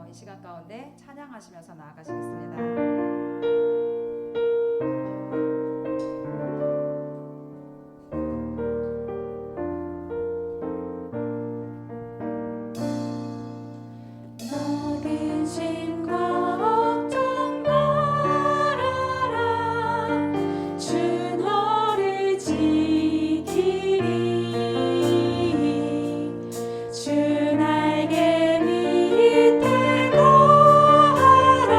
이 시간 가운데 찬양하시면서 나아가시겠습니다. 주 날개 밑에 거하라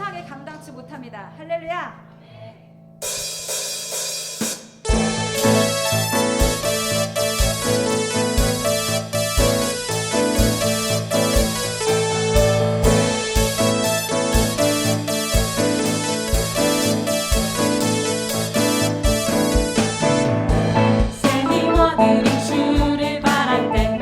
세상에 감당치 못합니다. 할렐루야. 새 힘 얻으리 주를 바랄 때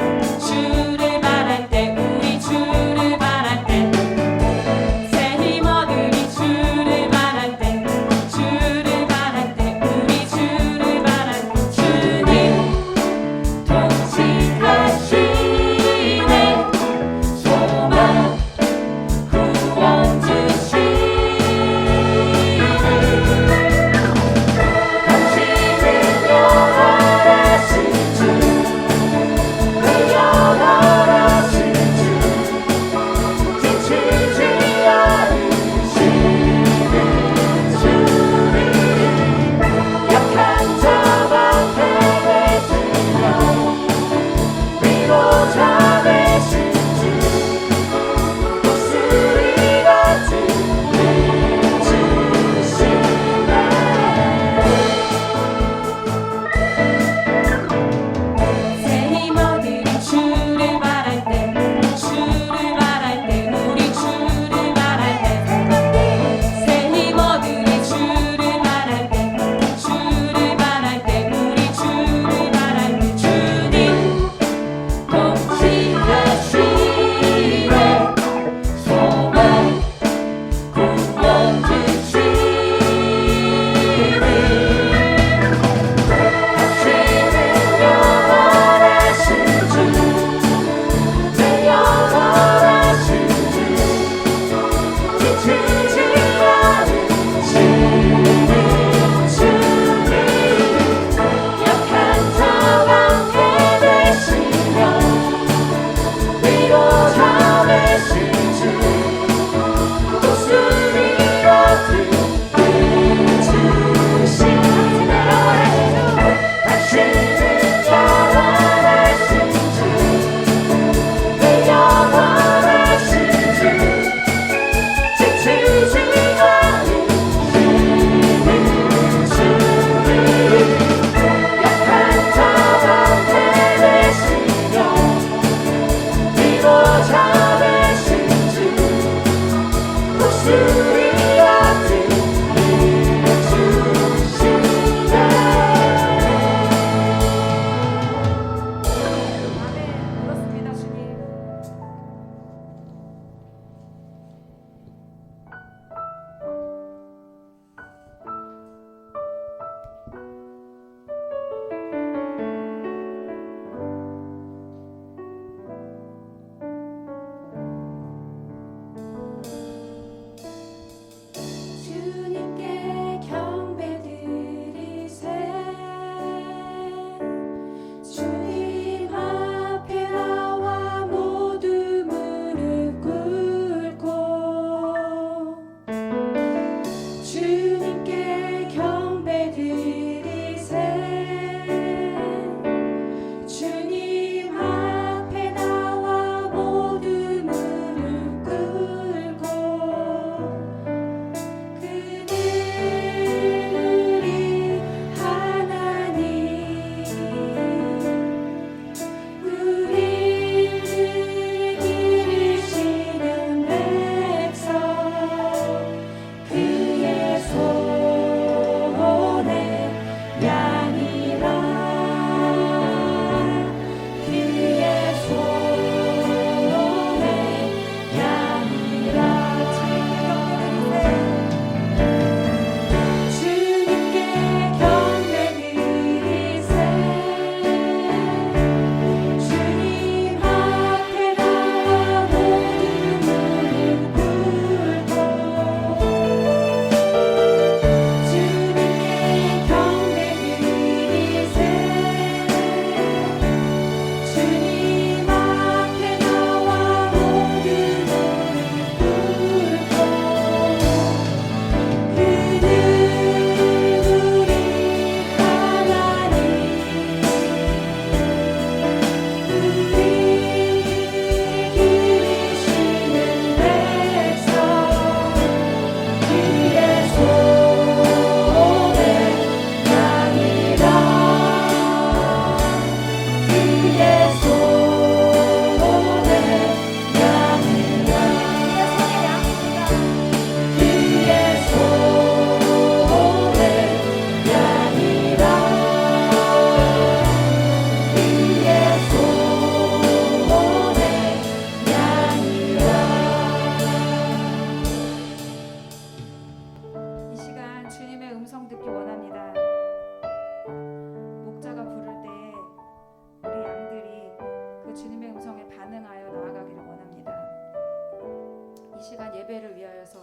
예배를 위하여서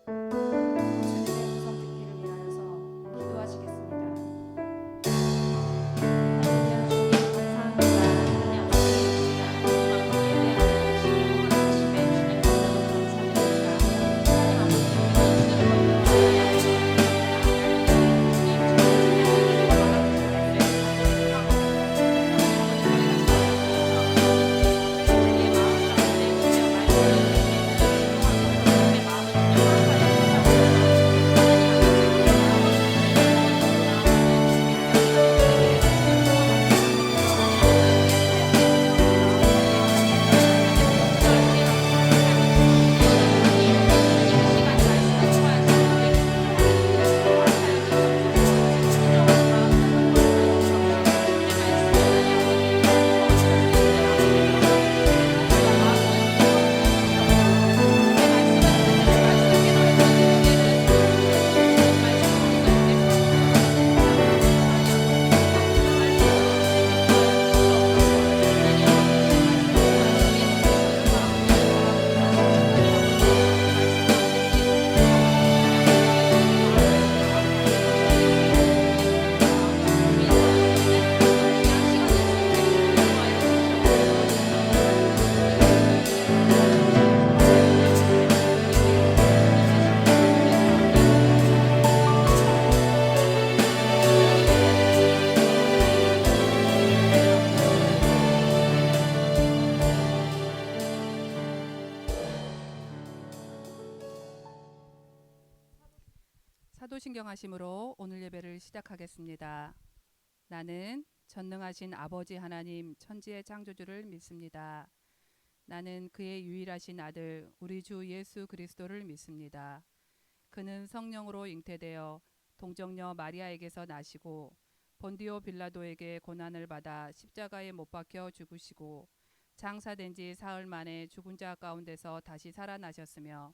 주님의 음성 듣기를 위하여서 기도하시겠습니다. 할렐루야. 주님 감사합니다. 주님 아버지 예배를 주님 허락하심에 주님 너무너무 감사드립니다. 주님 아버지 사도신경하심으로 오늘 예배를 시작하겠습니다. 나는 전능하신 아버지 하나님 천지의 창조주를 믿습니다. 나는 그의 유일하신 아들 우리 주 예수 그리스도를 믿습니다. 그는 성령으로 잉태되어 동정녀 마리아에게서 나시고 본디오 빌라도에게 고난을 받아 십자가에 못 박혀 죽으시고 장사된 지 사흘 만에 죽은 자 가운데서 다시 살아나셨으며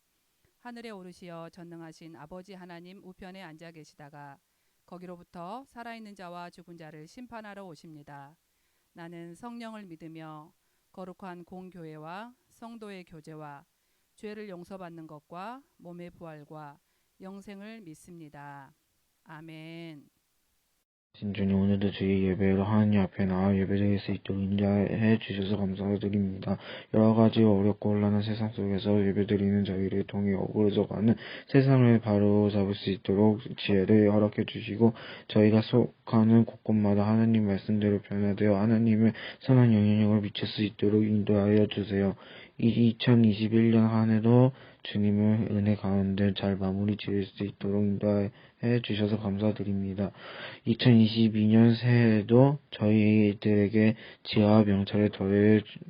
하늘에 오르시어 전능하신 아버지 하나님 우편에 앉아 계시다가 거기로부터 살아있는 자와 죽은 자를 심판하러 오십니다. 나는 성령을 믿으며 거룩한 공교회와 성도의 교제와 죄를 용서받는 것과 몸의 부활과 영생을 믿습니다. 아멘. 주님, 오늘도 주의 예배로 하나님 앞에 나와 예배드릴 수 있도록 인자해 주셔서 감사드립니다. 여러 가지 어렵고 혼란한 세상 속에서 예배드리는 저희를 통해 어그러져가는 세상을 바로 잡을 수 있도록 지혜를 허락해 주시고 저희가 속하는 곳곳마다 하나님 말씀대로 변화되어 하나님의 선한 영향력을 미칠 수 있도록 인도하여 주세요. 2021년 한 해도 주님의 은혜 가운데 잘 마무리 지을 수 있도록 인도해 주셔서 감사드립니다. 2022년 새해에도 저희들에게 지혜와 명철을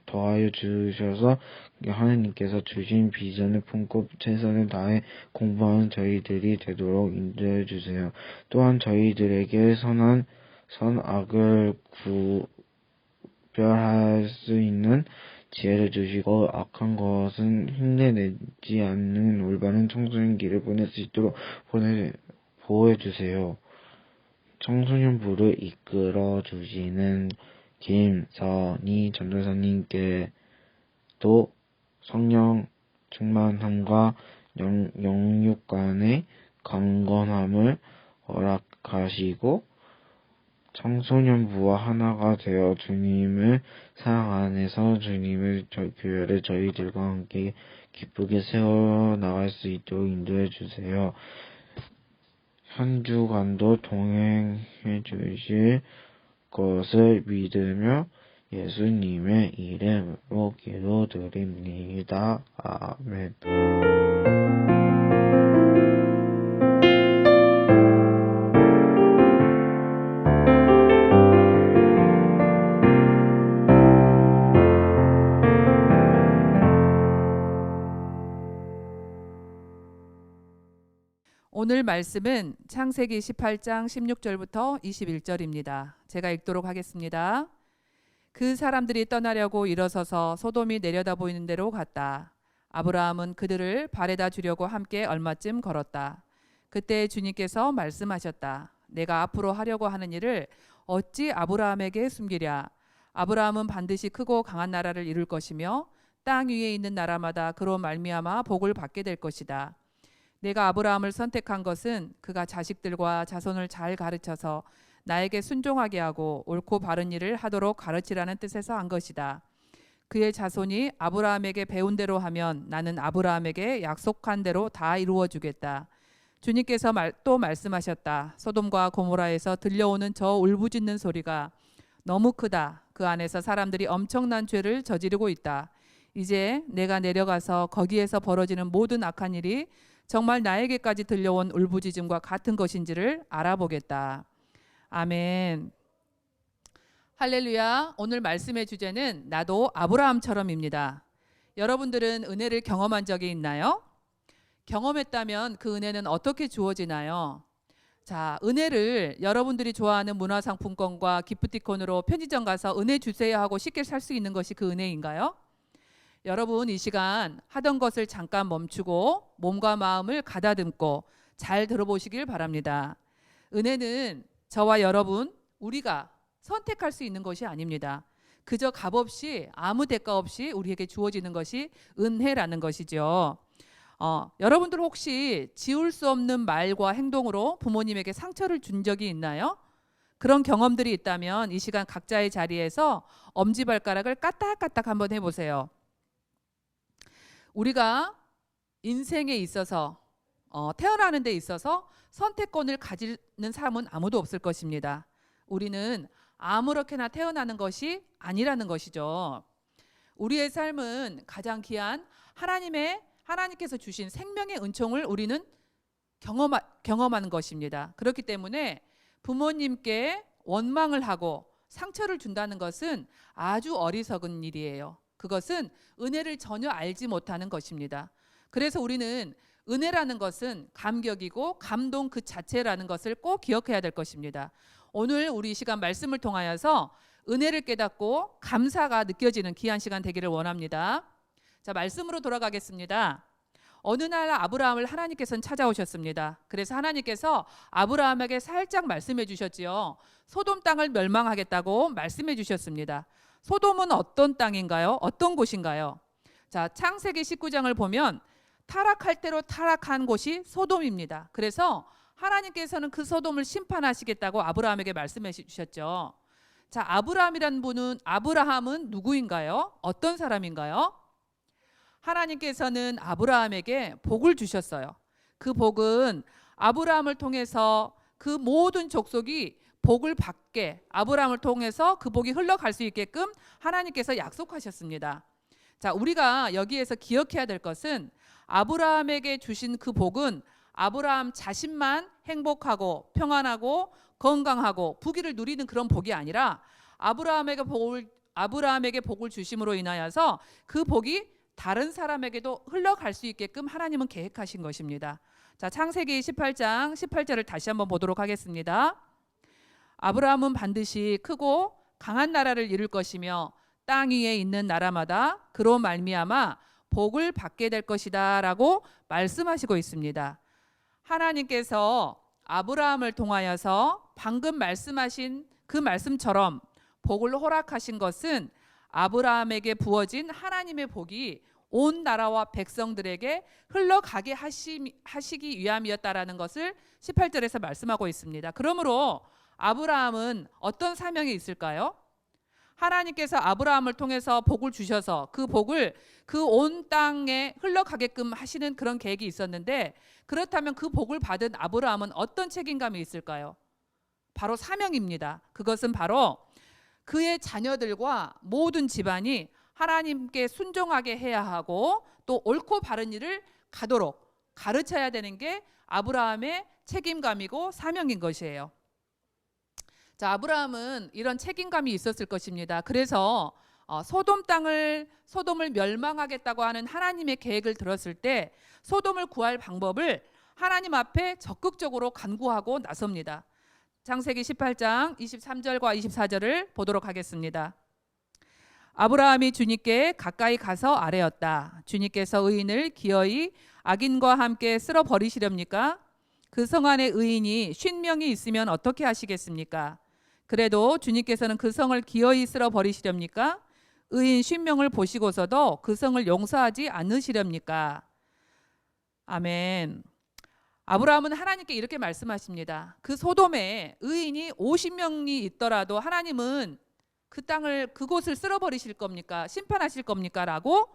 더하여 주셔서 하나님께서 주신 비전을 품고 최선을 다해 공부하는 저희들이 되도록 인도해 주세요. 또한 저희들에게 선악을 구별할 수 있는 지혜를 주시고 악한 것은 흉내내지 않는 올바른 청소년 길을 보낼 수 있도록 보호해주세요. 청소년부를 이끌어 주시는 김선희 전도사님께도 성령 충만함과 영육간의 강건함을 허락하시고 청소년부와 하나가 되어 주님을 사랑 안에서 주님의 교회를 저희들과 함께 기쁘게 세워나갈 수 있도록 인도해 주세요. 한 주간도 동행해 주실 것을 믿으며 예수님의 이름으로 기도드립니다. 아멘. 오늘 말씀은 창세기 18장 16절부터 21절입니다. 제가 읽도록 하겠습니다. 그 사람들이 떠나려고 일어서서 소돔이 내려다 보이는 데로 갔다. 아브라함은 그들을 발에다 주려고 함께 얼마쯤 걸었다. 그때 주님께서 말씀하셨다. 내가 앞으로 하려고 하는 일을 어찌 아브라함에게 숨기랴. 아브라함은 반드시 크고 강한 나라를 이룰 것이며 땅 위에 있는 나라마다 그로 말미암아 복을 받게 될 것이다. 내가 아브라함을 선택한 것은 그가 자식들과 자손을 잘 가르쳐서 나에게 순종하게 하고 옳고 바른 일을 하도록 가르치라는 뜻에서 한 것이다. 그의 자손이 아브라함에게 배운 대로 하면 나는 아브라함에게 약속한 대로 다 이루어 주겠다. 주님께서 또 말씀하셨다. 소돔과 고모라에서 들려오는 저 울부짖는 소리가 너무 크다. 그 안에서 사람들이 엄청난 죄를 저지르고 있다. 이제 내가 내려가서 거기에서 벌어지는 모든 악한 일이 정말 나에게까지 들려온 울부짖음과 같은 것인지를 알아보겠다. 아멘. 할렐루야. 오늘 말씀의 주제는 나도 아브라함처럼입니다. 여러분들은 은혜를 경험한 적이 있나요? 경험했다면 그 은혜는 어떻게 주어지나요? 자, 은혜를 여러분들이 좋아하는 문화상품권과 기프티콘으로 편의점 가서 은혜 주세요 하고 쉽게 살 수 있는 것이 그 은혜인가요? 여러분 이 시간 하던 것을 잠깐 멈추고 몸과 마음을 가다듬고 잘 들어보시길 바랍니다. 은혜는 저와 여러분 우리가 선택할 수 있는 것이 아닙니다. 그저 값없이 아무 대가 없이 우리에게 주어지는 것이 은혜라는 것이죠. 여러분들 혹시 지울 수 없는 말과 행동으로 부모님에게 상처를 준 적이 있나요? 그런 경험들이 있다면 이 시간 각자의 자리에서 엄지발가락을 까딱까딱 한번 해보세요. 우리가 인생에 있어서 태어나는 데 있어서 선택권을 가지는 사람은 아무도 없을 것입니다. 우리는 아무렇게나 태어나는 것이 아니라는 것이죠. 우리의 삶은 가장 귀한 하나님께서 주신 생명의 은총을 우리는 경험하는 것입니다. 그렇기 때문에 부모님께 원망을 하고 상처를 준다는 것은 아주 어리석은 일이에요. 그것은 은혜를 전혀 알지 못하는 것입니다. 그래서 우리는 은혜라는 것은 감격이고 감동 그 자체라는 것을 꼭 기억해야 될 것입니다. 오늘 우리 이 시간 말씀을 통하여서 은혜를 깨닫고 감사가 느껴지는 귀한 시간 되기를 원합니다. 자, 말씀으로 돌아가겠습니다. 어느 날 아브라함을 하나님께서는 찾아오셨습니다. 그래서 하나님께서 아브라함에게 살짝 말씀해 주셨지요. 소돔 땅을 멸망하겠다고 말씀해 주셨습니다. 소돔은 어떤 땅인가요? 어떤 곳인가요? 자, 창세기 19장을 보면 타락할 대로 타락한 곳이 소돔입니다. 그래서 하나님께서는 그 소돔을 심판하시겠다고 아브라함에게 말씀해 주셨죠. 자, 아브라함은 누구인가요? 어떤 사람인가요? 하나님께서는 아브라함에게 복을 주셨어요. 그 복은 아브라함을 통해서 그 모든 족속이 복을 받게, 아브라함을 통해서 그 복이 흘러갈 수 있게끔 하나님께서 약속하셨습니다. 자, 우리가 여기에서 기억해야 될 것은 아브라함에게 주신 그 복은 아브라함 자신만 행복하고 평안하고 건강하고 부귀를 누리는 그런 복이 아니라 아브라함에게 복을 주심으로 인하여서 그 복이 다른 사람에게도 흘러갈 수 있게끔 하나님은 계획하신 것입니다. 자, 창세기 18장 18절을 다시 한번 보도록 하겠습니다. 아브라함은 반드시 크고 강한 나라를 이룰 것이며 땅 위에 있는 나라마다 그로 말미암아 복을 받게 될 것이다 라고 말씀하시고 있습니다. 하나님께서 아브라함을 통하여서 방금 말씀하신 그 말씀처럼 복을 허락하신 것은 아브라함에게 부어진 하나님의 복이 온 나라와 백성들에게 흘러가게 하시기 위함이었다라는 것을 18절에서 말씀하고 있습니다. 그러므로 아브라함은 어떤 사명이 있을까요? 하나님께서 아브라함을 통해서 복을 주셔서 그 복을 그 온 땅에 흘러가게끔 하시는 그런 계획이 있었는데, 그렇다면 그 복을 받은 아브라함은 어떤 책임감이 있을까요? 바로 사명입니다. 그것은 바로 그의 자녀들과 모든 집안이 하나님께 순종하게 해야 하고 또 옳고 바른 일을 가도록 가르쳐야 되는 게 아브라함의 책임감이고 사명인 것이에요. 자, 아브라함은 이런 책임감이 있었을 것입니다. 그래서 소돔을 멸망하겠다고 하는 하나님의 계획을 들었을 때 소돔을 구할 방법을 하나님 앞에 적극적으로 간구하고 나섭니다. 창세기 18장 23절과 24절을 보도록 하겠습니다. 아브라함이 주님께 가까이 가서 아뢰었다. 주님께서 의인을 기어이 악인과 함께 쓸어 버리시렵니까? 그 성 안에 의인이 50명이 있으면 어떻게 하시겠습니까? 그래도 주님께서는 그 성을 기어이 쓸어 버리시렵니까? 의인 50명을 보시고서도 그 성을 용서하지 않으시렵니까? 아멘. 아브라함은 하나님께 이렇게 말씀하십니다. 그 소돔에 의인이 50명이 있더라도 하나님은 그 땅을 그곳을 쓸어버리실 겁니까? 심판하실 겁니까? 라고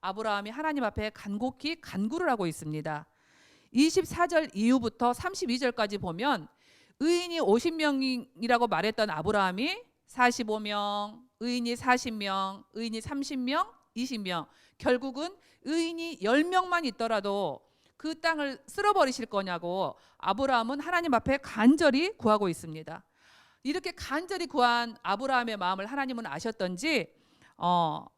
아브라함이 하나님 앞에 간곡히 간구를 하고 있습니다. 24절 이후부터 32절까지 보면 의인이 50명이라고 말했던 아브라함이 45명, 의인이 40명, 의인이 30명, 20명, 결국은 의인이 10명만 있더라도 그 땅을 쓸어버리실 거냐고 아브라함은 하나님 앞에 간절히 구하고 있습니다. 이렇게 간절히 구한 아브라함의 마음을 하나님은 아셨던지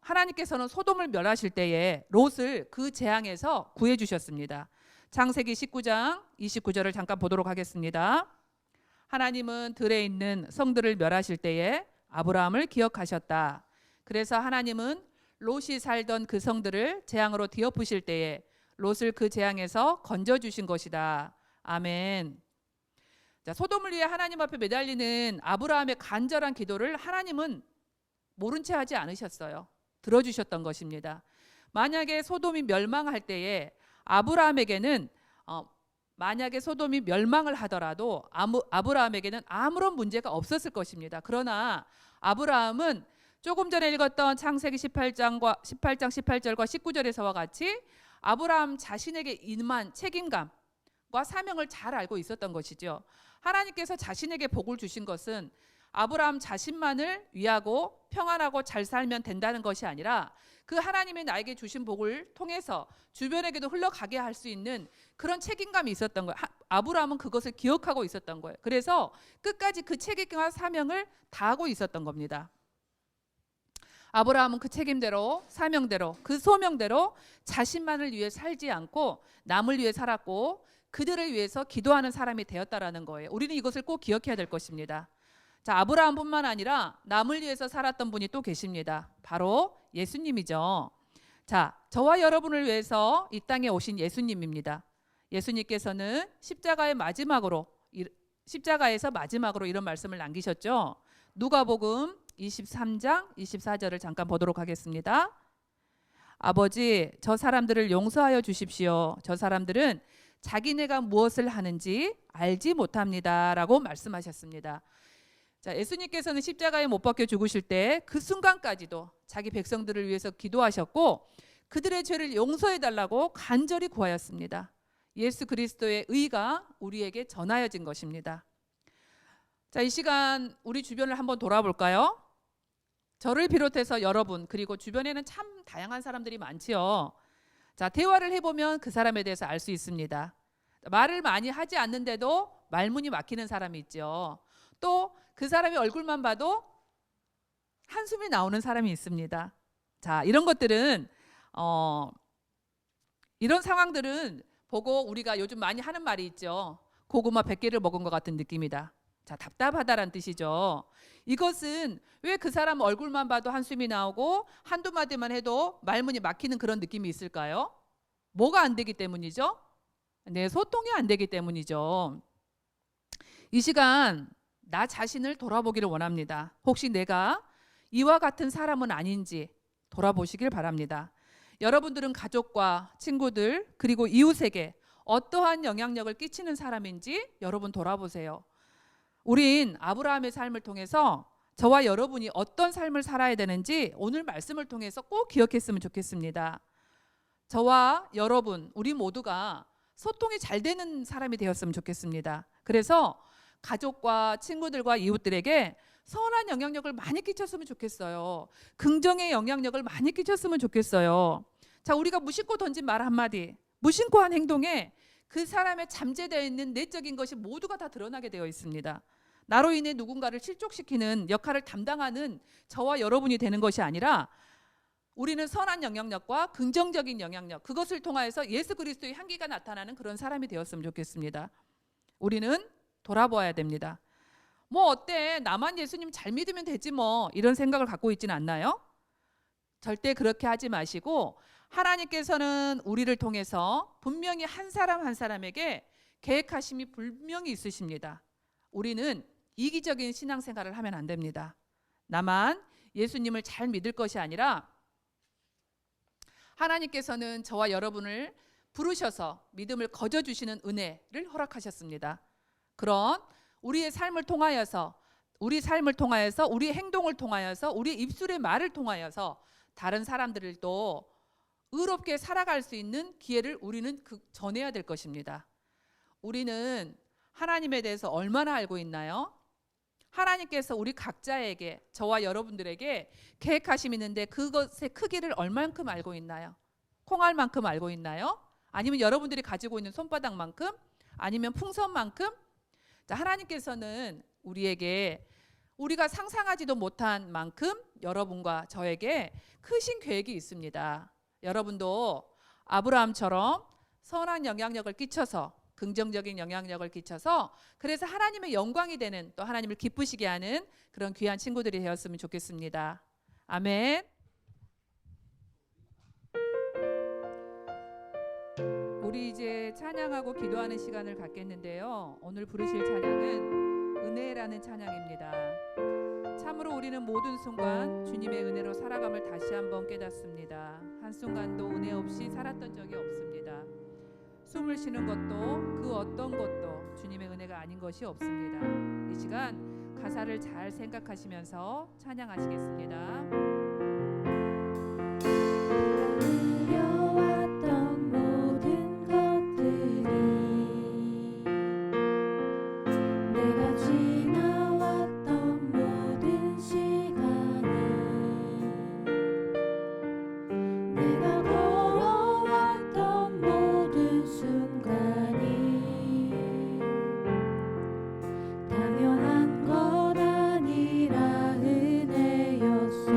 하나님께서는 소돔을 멸하실 때에 롯을 그 재앙에서 구해 주셨습니다. 창세기 19장 29절을 잠깐 보도록 하겠습니다. 하나님은 들에 있는 성들을 멸하실 때에 아브라함을 기억하셨다. 그래서 하나님은 롯이 살던 그 성들을 재앙으로 뒤엎으실 때에 롯을 그 재앙에서 건져주신 것이다. 아멘. 자, 소돔을 위해 하나님 앞에 매달리는 아브라함의 간절한 기도를 하나님은 모른 채 하지 않으셨어요. 들어주셨던 것입니다. 만약에 소돔이 멸망할 때에 아브라함에게는 만약에 소돔이 멸망을 하더라도 아브라함에게는 아무런 문제가 없었을 것입니다. 그러나 아브라함은 조금 전에 읽었던 창세기 18장 18절과 19절에서와 같이 아브라함 자신에게 임한 책임감과 사명을 잘 알고 있었던 것이죠. 하나님께서 자신에게 복을 주신 것은 아브라함 자신만을 위하고 평안하고 잘 살면 된다는 것이 아니라 그 하나님이 나에게 주신 복을 통해서 주변에게도 흘러가게 할 수 있는 그런 책임감이 있었던 거예요. 아브라함은 그것을 기억하고 있었던 거예요. 그래서 끝까지 그 책임과 사명을 다하고 있었던 겁니다. 아브라함은 그 책임대로, 사명대로, 그 소명대로 자신만을 위해 살지 않고 남을 위해 살았고 그들을 위해서 기도하는 사람이 되었다라는 거예요. 우리는 이것을 꼭 기억해야 될 것입니다. 자, 아브라함뿐만 아니라 남을 위해서 살았던 분이 또 계십니다. 바로 예수님이죠. 자, 저와 여러분을 위해서 이 땅에 오신 예수님입니다. 예수님께서는 십자가에서 마지막으로 이런 말씀을 남기셨죠. 누가복음 23장 24절을 잠깐 보도록 하겠습니다. 아버지, 저 사람들을 용서하여 주십시오. 저 사람들은 자기네가 무엇을 하는지 알지 못합니다. 라고 말씀하셨습니다. 자, 예수님께서는 십자가에 못 박혀 죽으실 때 그 순간까지도 자기 백성들을 위해서 기도하셨고 그들의 죄를 용서해 달라고 간절히 구하였습니다. 예수 그리스도의 의가 우리에게 전하여진 것입니다. 자, 이 시간 우리 주변을 한번 돌아볼까요? 저를 비롯해서 여러분 그리고 주변에는 참 다양한 사람들이 많지요. 자, 대화를 해보면 그 사람에 대해서 알 수 있습니다. 말을 많이 하지 않는데도 말문이 막히는 사람이 있죠. 또 그 사람의 얼굴만 봐도 한숨이 나오는 사람이 있습니다. 자, 이런 것들은 이런 상황들은 보고 우리가 요즘 많이 하는 말이 있죠. 고구마 100개를 먹은 것 같은 느낌이다. 자, 답답하다라는 뜻이죠. 이것은 왜 그 사람 얼굴만 봐도 한숨이 나오고 한두 마디만 해도 말문이 막히는 그런 느낌이 있을까요? 뭐가 안 되기 때문이죠? 네, 소통이 안 되기 때문이죠. 이 시간 나 자신을 돌아보기를 원합니다. 혹시 내가 이와 같은 사람은 아닌지 돌아보시길 바랍니다. 여러분들은 가족과 친구들 그리고 이웃에게 어떠한 영향력을 끼치는 사람인지 여러분 돌아보세요. 우린 아브라함의 삶을 통해서 저와 여러분이 어떤 삶을 살아야 되는지 오늘 말씀을 통해서 꼭 기억했으면 좋겠습니다. 저와 여러분 우리 모두가 소통이 잘 되는 사람이 되었으면 좋겠습니다. 그래서 가족과 친구들과 이웃들에게 선한 영향력을 많이 끼쳤으면 좋겠어요. 긍정의 영향력을 많이 끼쳤으면 좋겠어요. 자, 우리가 무심코 던진 말 한마디, 무심코 한 행동에 그 사람의 잠재되어 있는 내적인 것이 모두가 다 드러나게 되어 있습니다. 나로 인해 누군가를 실족시키는 역할을 담당하는 저와 여러분이 되는 것이 아니라 우리는 선한 영향력과 긍정적인 영향력, 그것을 통하여서 예수 그리스도의 향기가 나타나는 그런 사람이 되었으면 좋겠습니다. 우리는 돌아보아야 됩니다. 뭐 어때? 나만 예수님 잘 믿으면 되지 뭐, 이런 생각을 갖고 있지는 않나요? 절대 그렇게 하지 마시고 하나님께서는 우리를 통해서 분명히 한 사람 한 사람에게 계획하심이 분명히 있으십니다. 우리는 이기적인 신앙생활을 하면 안 됩니다. 나만 예수님을 잘 믿을 것이 아니라 하나님께서는 저와 여러분을 부르셔서 믿음을 거저주시는 은혜를 허락하셨습니다. 그런 우리의 삶을 통하여서 우리 행동을 통하여서 우리 입술의 말을 통하여서 다른 사람들도 의롭게 살아갈 수 있는 기회를 우리는 전해야 될 것입니다. 우리는 하나님에 대해서 얼마나 알고 있나요? 하나님께서 우리 각자에게, 저와 여러분들에게 계획하심이 있는데 그것의 크기를 얼만큼 알고 있나요? 콩알만큼 알고 있나요? 아니면 여러분들이 가지고 있는 손바닥만큼? 아니면 풍선만큼? 자, 하나님께서는 우리에게 우리가 상상하지도 못한 만큼 여러분과 저에게 크신 계획이 있습니다. 여러분도 아브라함처럼 선한 영향력을 끼쳐서, 긍정적인 영향력을 끼쳐서, 그래서 하나님의 영광이 되는, 또 하나님을 기쁘시게 하는 그런 귀한 친구들이 되었으면 좋겠습니다. 아멘. 우리 이제 찬양하고 기도하는 시간을 갖겠는데요. 오늘 부르실 찬양은 은혜라는 찬양입니다. 참으로 우리는 모든 순간 주님의 은혜로 살아감을 다시 한번 깨닫습니다. 한순간도 은혜 없이 살았던 적이 없습니다. 숨을 쉬는 것도 그 어떤 것도 주님의 은혜가 아닌 것이 없습니다. 이 시간 가사를 잘 생각하시면서 찬양하시겠습니다. 흘려왔던 모든 것들이 내가 지나왔던 모든 시간이 내가 걸어왔던 모든 순간이 당연한 것 아니라 은혜였소.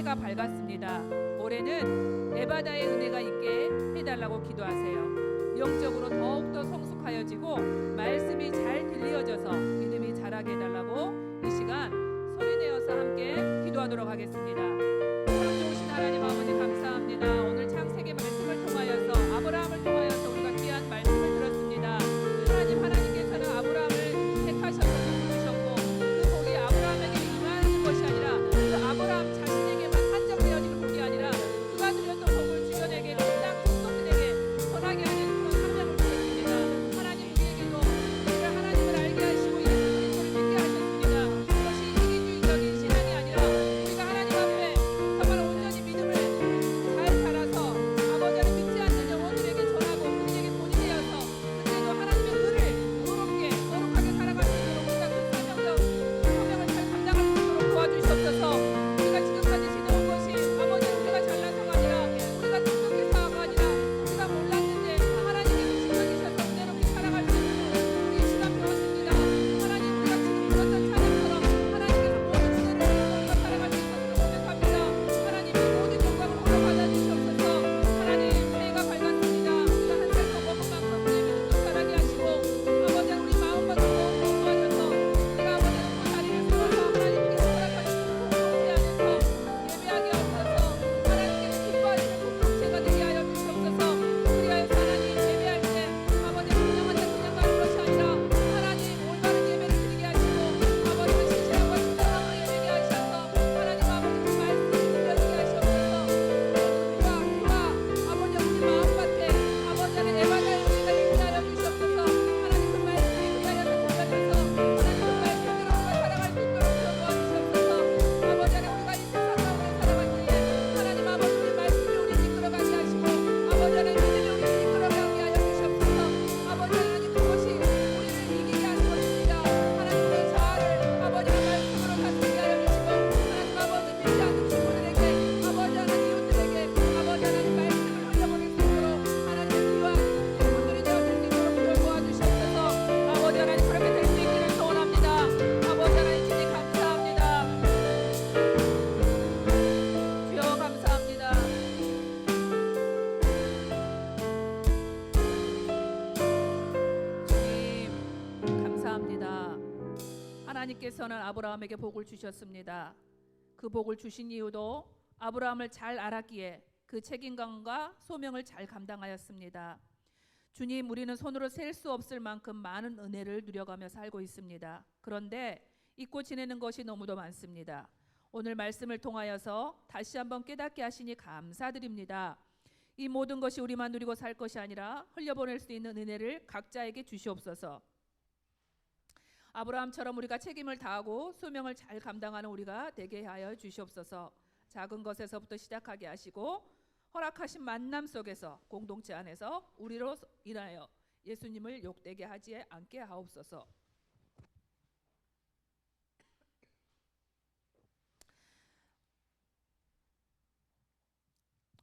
새해가 밝았습니다. 올해는 에바다의 은혜가 있게 해달라고 기도하세요. 영적으로 더욱더 성숙하여지고 말씀이 잘 들려져서 믿음이 자라게 해달라고 이 시간 소리내어서 함께 기도하도록 하겠습니다. 참 좋으신 하나님 아버지 감사합니다. 오늘 창세기 말씀을 통하여서 아브라함을 통하여서 우리가 귀한 말씀을 들었습니다. 하나님께서는 아브라함을 택하셔서 부르셨고 그 복이 아브라함에게 임하는 것이 아니라 그 아브라함 자신에게만 한정되어지는 복이 아니라 그가 누렸던 복을 주변에게 땅 족속들에게 전하게 하는 그런 사명을 주셨습니다. 하나님 우리에게도 우리를 하나님을 알게 하시고 예수 그리스도를 믿게 하셨습니다. 그것이 이기주의적인 신앙이 아니라 우리가 하나님 앞에 정말 온전히 믿음을 잘 자라서 아버지를 믿지 않는 영혼들에게 전하고 그들에게 본이 되어서 그때도 하나님의 의를 의롭게 거룩하게 살아갈 수 있도록 우리가 그 사명을 잘 감당할 수 있도록 도와주시옵소서. 우리가 지금까지 지내온 것이 아버지 우리가 잘나서가 아니라 우리가 똑똑해서가 아니라 우리가 몰랐는데 하나님께서 지켜주셔서 은혜롭게 살아갈 수 있도록 우리 이 시간 배웠습니다. 하나님 우리가 지금 들었던 찬양처럼 하나님께서 모든 은혜를 우리가 살아갈 수 있도록 고백합니다. 하나님 이 모든 영광을 홀로 받아주시옵소서. 하나님 새해가 밝았습니다. 우리가 한 살 더 먹은 만큼 우리의 믿음도 자라게 하시고 아버지 우리 마음과 도움을 도와줘서 우리가 아버지 그 자리를 세워서 하나님께서 허락하시는 공동체 안에서 예배하게 하옵소서. 하나님께서 기뻐하시는 공동체가 되게 하여 주시옵소서. 그리하여서 하나님 예배할 때 아버지 분명한 그냥 가는 것이 아니라 하나님 올바른 예배를 드리게 하시고 아버지는 신실함과 순종함으로 예배게 하셔서 하나님 아버지 그 말씀을 들려주게 하시옵소서. 그와 아버지 우리 마음밭에 아버지는 에바다의 은혜가 있게 하여 주시옵소서. 하나님 그 말씀이 그 자리에서 들려져서 하나님 그 말씀대로 우리가 살아갈 수 있도록 도와주시옵소서. 아버지는 우리가 이 세상 가운데 살아갈 때에 하나님 아버지 우리 말씀이 우리 이끌어가게 하시고 아버지는 믿음이 우리를 이끌어가게 하여 주시옵소서. 아버지 하나님 그것이 우리를 이기게 하는 것입니다. 하나님 우리 자아를 아버지가 말씀으로 다스리게 하여 주시고 하나님 아버지 믿지 않는 친구들에게 아버지 하나님 이웃들에게 아버지 하나님 말씀을 흘려보낼 수 있도록 하나님 귀한 친구들이 되어줄 수 있도록 주여 도와주시옵소서. 아버지 하나님 그렇게 될 수 있기를 소원합니다. 아버지 하나님 주님 감사합니다. 주여 감사합니다. 주님 감사합니다. 하나님께서는 아브라함에게 복을 주셨습니다. 그 복을 주신 이유도 아브라함을 잘 알았기에 그 책임감과 소명을 잘 감당하였습니다. 주님, 우리는 손으로 셀 수 없을 만큼 많은 은혜를 누려가며 살고 있습니다. 그런데 잊고 지내는 것이 너무도 많습니다. 오늘 말씀을 통하여서 다시 한번 깨닫게 하시니 감사드립니다. 이 모든 것이 우리만 누리고 살 것이 아니라 흘려보낼 수 있는 은혜를 각자에게 주시옵소서. 아브라함처럼 우리가 책임을 다하고 소명을 잘 감당하는 우리가 되게 하여 주시옵소서. 작은 것에서부터 시작하게 하시고 허락하신 만남 속에서 공동체 안에서 우리로 인하여 예수님을 욕되게 하지 않게 하옵소서.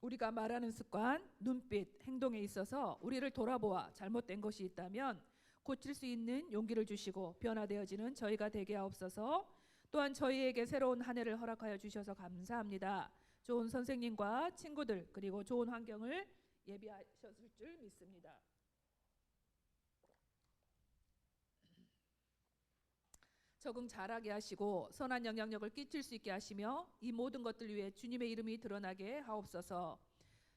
우리가 말하는 습관, 눈빛, 행동에 있어서 우리를 돌아보아 잘못된 것이 있다면 고칠 수 있는 용기를 주시고 변화되어지는 저희가 되게 하옵소서. 또한 저희에게 새로운 한 해를 허락하여 주셔서 감사합니다. 좋은 선생님과 친구들 그리고 좋은 환경을 예비하셨을 줄 믿습니다. 적응 잘하게 하시고 선한 영향력을 끼칠 수 있게 하시며 이 모든 것들 위해 주님의 이름이 드러나게 하옵소서.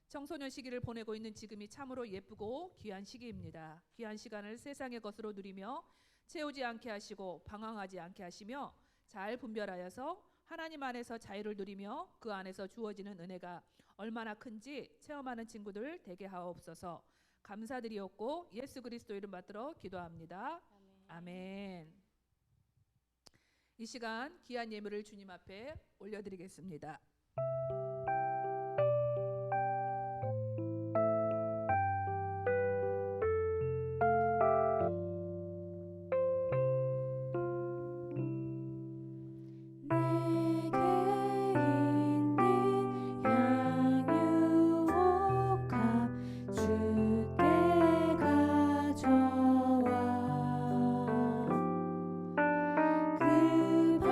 청소년 시기를 보내고 있는 지금이 참으로 예쁘고 귀한 시기입니다. 귀한 시간을 세상의 것으로 누리며 채우지 않게 하시고 방황하지 않게 하시며 잘 분별하여서 하나님 안에서 자유를 누리며 그 안에서 주어지는 은혜가 얼마나 큰지 체험하는 친구들 되게 하옵소서. 감사드리옵고 예수 그리스도 이름 받들어 기도합니다. 아멘. 이 시간 귀한 예물을 주님 앞에 올려드리겠습니다. 그 별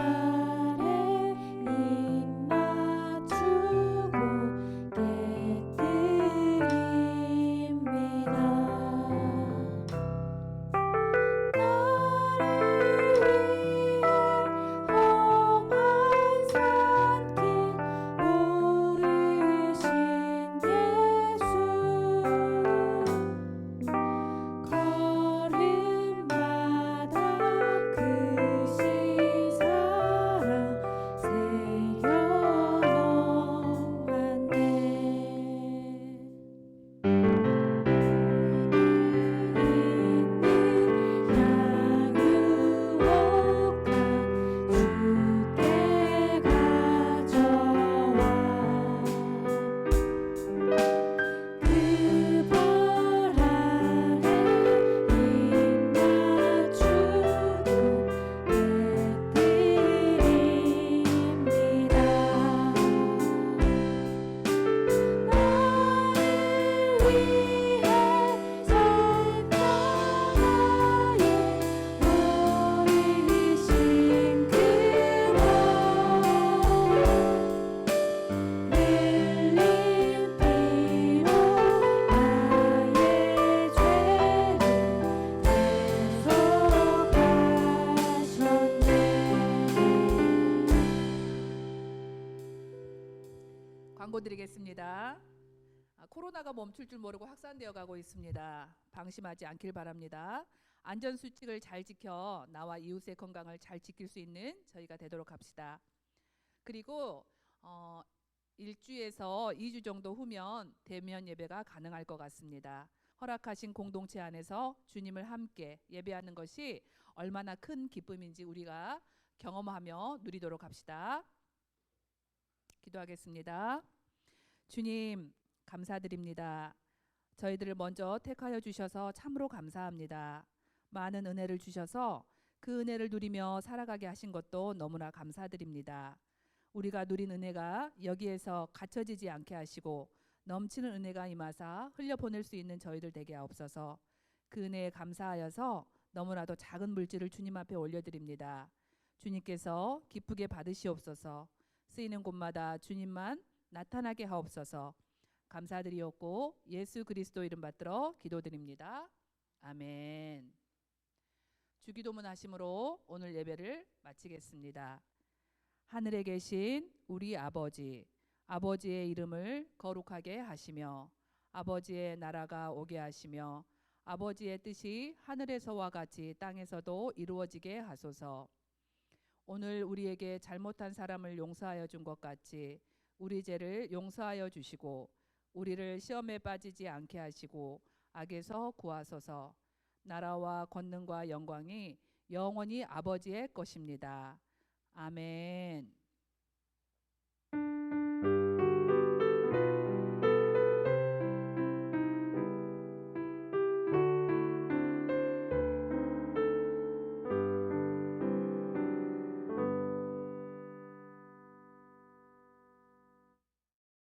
아래 입 광고 드리겠습니다. 코로나가 멈출 줄 모르고 확산되어 가고 있습니다. 방심하지 않길 바랍니다. 안전 수칙을 잘 지켜 나와 이웃의 건강을 잘 지킬 수 있는 저희가 되도록 합시다. 그리고 1주에서 2주 정도 후면 대면 예배가 가능할 것 같습니다. 허락하신 공동체 안에서 주님을 함께 예배하는 것이 얼마나 큰 기쁨인지 우리가 경험하며 누리도록 합시다. 기도하겠습니다. 주님, 감사드립니다. 저희들을 먼저 택하여 주셔서 참으로 감사합니다. 많은 은혜를 주셔서 그 은혜를 누리며 살아가게 하신 것도 너무나 감사드립니다. 우리가 누린 은혜가 여기에서 갇혀지지 않게 하시고 넘치는 은혜가 임하사 흘려보낼 수 있는 저희들 되게 하옵소서. 그 은혜에 감사하여서 너무나도 작은 물질을 주님 앞에 올려드립니다. 주님께서 기쁘게 받으시옵소서. 쓰이는 곳마다 주님만 나타나게 하옵소서. 감사드리옵고 예수 그리스도 이름 받들어 기도드립니다. 아멘. 주기도문 하심으로 오늘 예배를 마치겠습니다. 하늘에 계신 우리 아버지, 아버지의 이름을 거룩하게 하시며 아버지의 나라가 오게 하시며 아버지의 뜻이 하늘에서와 같이 땅에서도 이루어지게 하소서. 오늘 우리에게 잘못한 사람을 용서하여 준 것 같이 우리 죄를 용서하여 주시고 우리를 시험에 빠지지 않게 하시고 악에서 구하소서. 나라와 권능과 영광이 영원히 아버지의 것입니다. 아멘.